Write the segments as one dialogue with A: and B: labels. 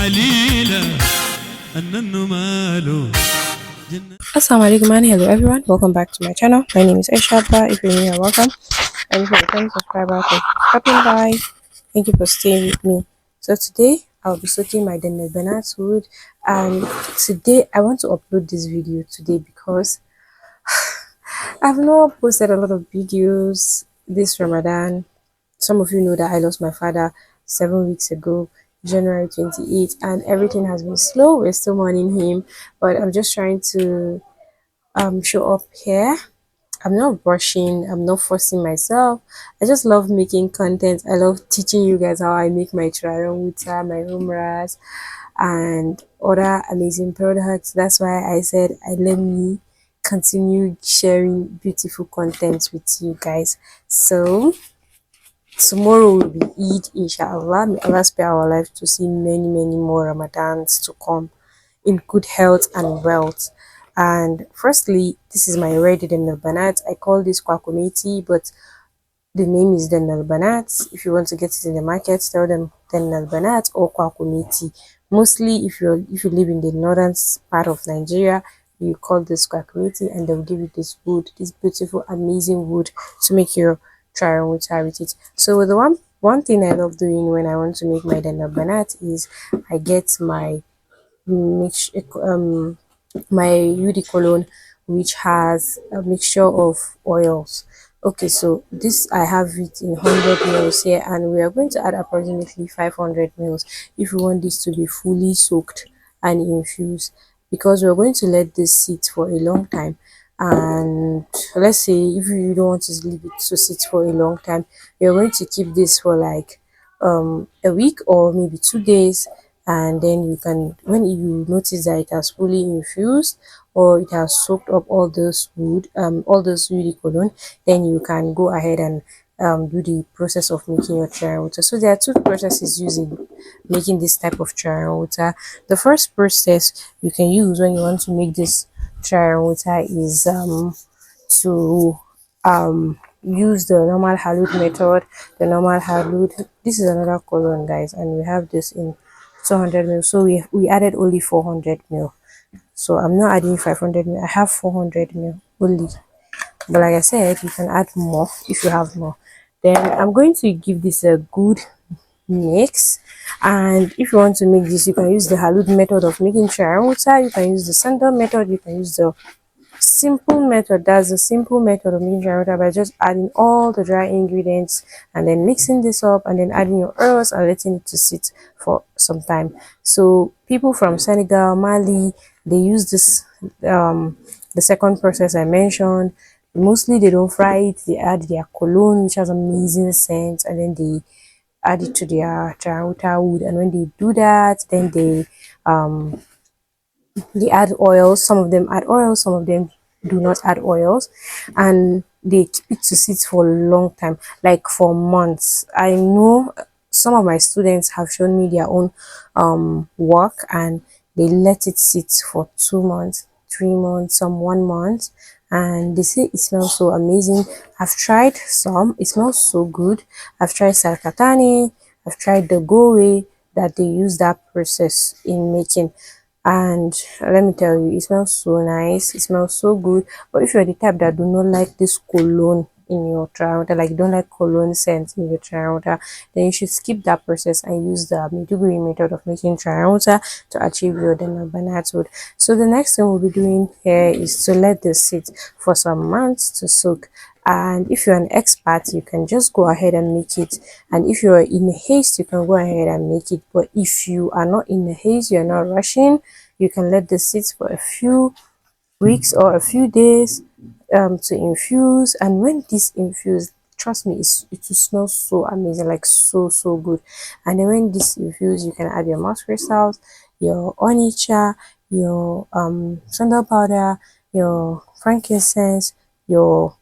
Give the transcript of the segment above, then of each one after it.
A: Assalamu alaikum and hello everyone, welcome back to my channel. My name is Aishaba. If you're new, you're welcome, and if you're a returning subscriber, thank you for stopping by. Thank you for staying with me. So today I'll be soaking my Banat wood, and today I want to upload this video today because I've not posted a lot of videos this Ramadan. Some of you know that I lost my father 7 weeks ago, January 28th, and everything has been slow. We're still mourning him, but I'm just trying to show up here. I'm not rushing, I'm not forcing myself. I just love making content. I love teaching you guys how I make my trial wuta, my umras, and other amazing products. That's why I said let me continue sharing beautiful content with you guys. So tomorrow will be Eid, inshallah. May Allah spare our life to see many, many more Ramadans to come in good health and wealth. And firstly, this is my red Danal Banat. I call this Kwakumeti, but the name is Danal Banat. If you want to get it in the market, tell them Danal Banat or Kwakumeti. Mostly, if you live in the northern part of Nigeria, you call this Kwakumeti, and they'll give you this wood, this beautiful, amazing wood to make your trial with it. So the one thing I love doing when I want to make my Danal Banat is I get my mix my UD cologne, which has a mixture of oils. Okay, so this I have it in 100 mils here, and we are going to add approximately 500 mils if we want this to be fully soaked and infused, because we're going to let this sit for a long time. And let's say if you don't want to leave it to sit for a long time, you're going to keep this for like a week or maybe 2 days, and then you can, when you notice that it has fully infused or it has soaked up all those wood cologne, then you can go ahead and do the process of making your chai water. So there are two processes using making this type of chai water. The first process you can use when you want to make this chai water is to use the normal halud method. The normal halud, this is another cologne, guys, and we have this in 200 ml, so we added only 400 ml. So I'm not adding 500 ml, I have 400 ml only, but like I said, you can add more if you have more. Then I'm going to give this a good mix, and if you want to make this, you can use the halud method of making chai water, you can use the Sandal method, you can use the simple method. That's the simple method of making chai water, by just adding all the dry ingredients and then mixing this up and then adding your herbs and letting it to sit for some time. So people from Senegal, Mali, they use this the second process I mentioned. Mostly they don't fry it, they add their cologne, which has amazing scent, and then they add it to their chai water wood. And when they do that, then they add oils. Some of them add oils, some of them do not add oils, and they keep it to sit for a long time, like for months. I know some of my students have shown me their own work, and they let it sit for 2 months, 3 months, some 1 month, and they say it smells so amazing. I've tried some, it smells so good. I've tried Sarkatani, I've tried the Gowe that they use that process in making, and let me tell you, it smells so nice, it smells so good. But if you're the type that do not like this cologne in your chai water, like you don't like cologne scent in your chai water, then you should skip that process and use the Maiduguri method of making chai water to achieve your Banat wood. So the next thing we'll be doing here is to let this sit for some months to soak. And if you're an expert, you can just go ahead and make it, and if you're in haste, you can go ahead and make it. But if you are not in a haste, you're not rushing, you can let this sit for a few weeks or a few days to infuse. And when this infused, trust me, it will smell so amazing, like so good. And then when this infused, you can add your mouse crystals, your onicha, your sandal powder, your frankincense, your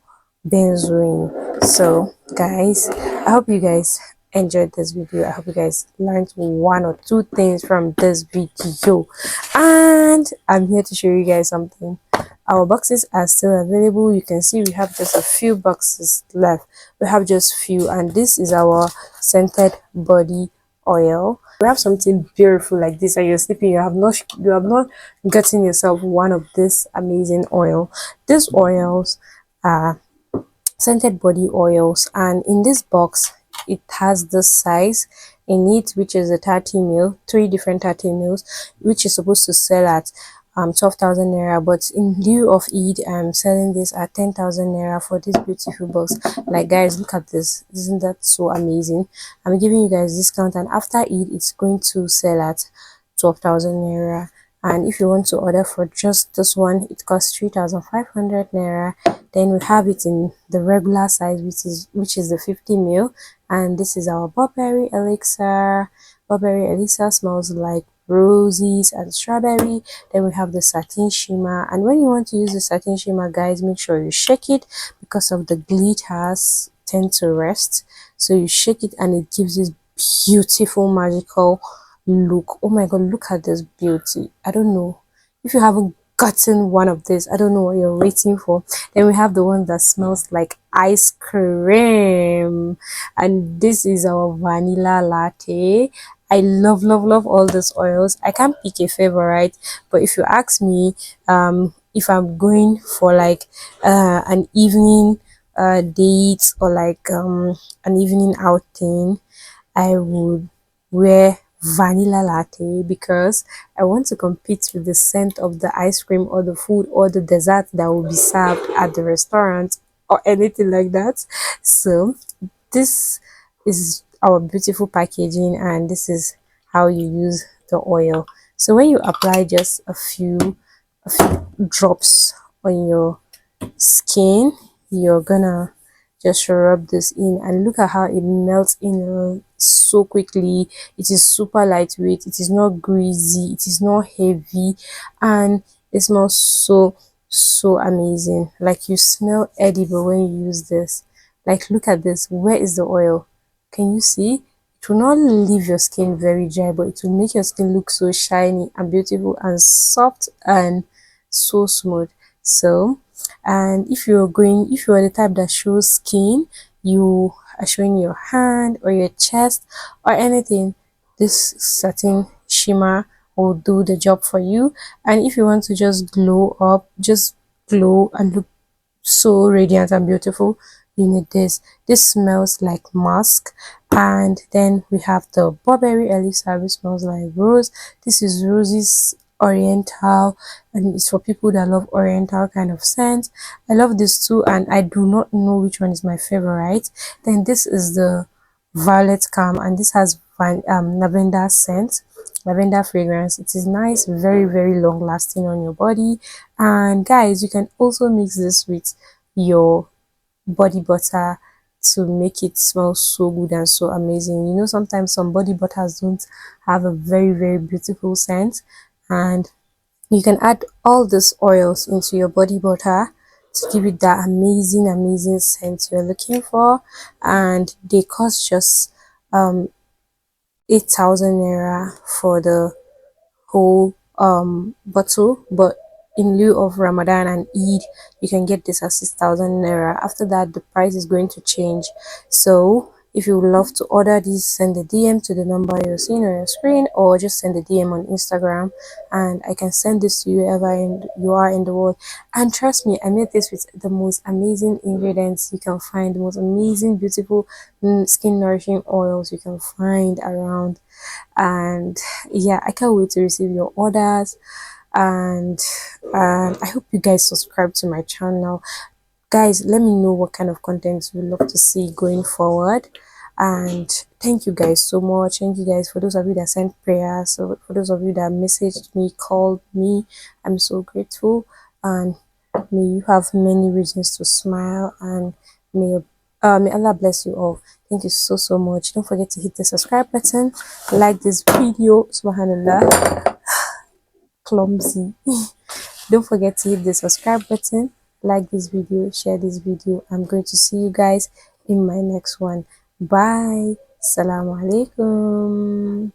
A: benzoin. So guys, I hope you guys enjoyed this video. I hope you guys learned one or two things from this video, and I'm here to show you guys something. Our boxes are still available. You can see we have just a few boxes left. We have just few, and this is our scented body oil. You have something beautiful like this and you're sleeping, you have not gotten yourself one of this amazing oil. These oils are scented body oils, and in this box it has this size in it, which is a 30 ml, three different 30 mls, which is supposed to sell at 12,000 naira, but in lieu of Eid I'm selling this at 10,000 naira for this beautiful box. Like guys, look at this, isn't that so amazing? I'm giving you guys discount, and after Eid it's going to sell at 12,000 naira. And if you want to order for just this one, it costs 3,500 naira. Then we have it in the regular size, which is the 50 ml, and this is our Burberry elixir. Burberry elixir smells like roses and strawberry. Then we have the satin shimmer, and when you want to use the satin shimmer, guys, make sure you shake it because of the glitters tend to rest. So you shake it and it gives this beautiful magical look. Oh my god, look at this beauty. I don't know if you haven't gotten one of this, I don't know what you're waiting for. Then we have the one that smells like ice cream, and this is our vanilla latte. I love all these oils. I can't pick a favorite, but if you ask me, if I'm going for like an evening date, or like an evening outing, I would wear vanilla latte because I want to compete with the scent of the ice cream or the food or the dessert that will be served at the restaurant or anything like that. So this is our beautiful packaging, and this is how you use the oil. So when you apply just a few drops on your skin, you're gonna just rub this in, and look at how it melts in so quickly. It is super lightweight, it is not greasy, it is not heavy, and it smells so amazing. Like you smell edible when you use this. Like look at this, where is the oil? Can you see? It will not leave your skin very dry, but it will make your skin look so shiny and beautiful and soft and so smooth. So, and if you're the type that shows skin, you are showing your hand or your chest or anything, this satin shimmer will do the job for you. And if you want to just glow up, just glow and look so radiant and beautiful, you need this smells like musk. And then we have the Burberry elixir, which smells like rose. This is roses oriental, and it's for people that love oriental kind of scent. I love this too, and I do not know which one is my favorite. Then this is the violet calm, and this has lavender scent, lavender fragrance. It is nice, very long lasting on your body. And guys, you can also mix this with your body butter to make it smell so good and so amazing. You know, sometimes some body butters don't have a very beautiful scent, and you can add all these oils into your body butter to give it that amazing scent you're looking for. And they cost just 8,000 naira for the whole bottle, but in lieu of Ramadan and Eid, you can get this at 6,000 naira. After that, the price is going to change. So if you would love to order this, send a DM to the number you're seeing on your screen, or just send a DM on Instagram, and I can send this to you wherever you are in the world. And trust me, I made this with the most amazing ingredients you can find, the most amazing beautiful skin nourishing oils you can find around. And yeah, I can't wait to receive your orders. And I hope you guys subscribe to my channel. Guys, let me know what kind of content you love to see going forward. And thank you guys so much. Thank you guys for those of you that sent prayers, so for those of you that messaged me, called me, I'm so grateful. And may you have many reasons to smile, and may Allah bless you all. Thank you so much. Don't forget to hit the subscribe button, like this video, subhanallah, clumsy. Don't forget to hit the subscribe button, like this video, share this video. I'm going to see you guys in my next one. Bye. Assalamu alaikum.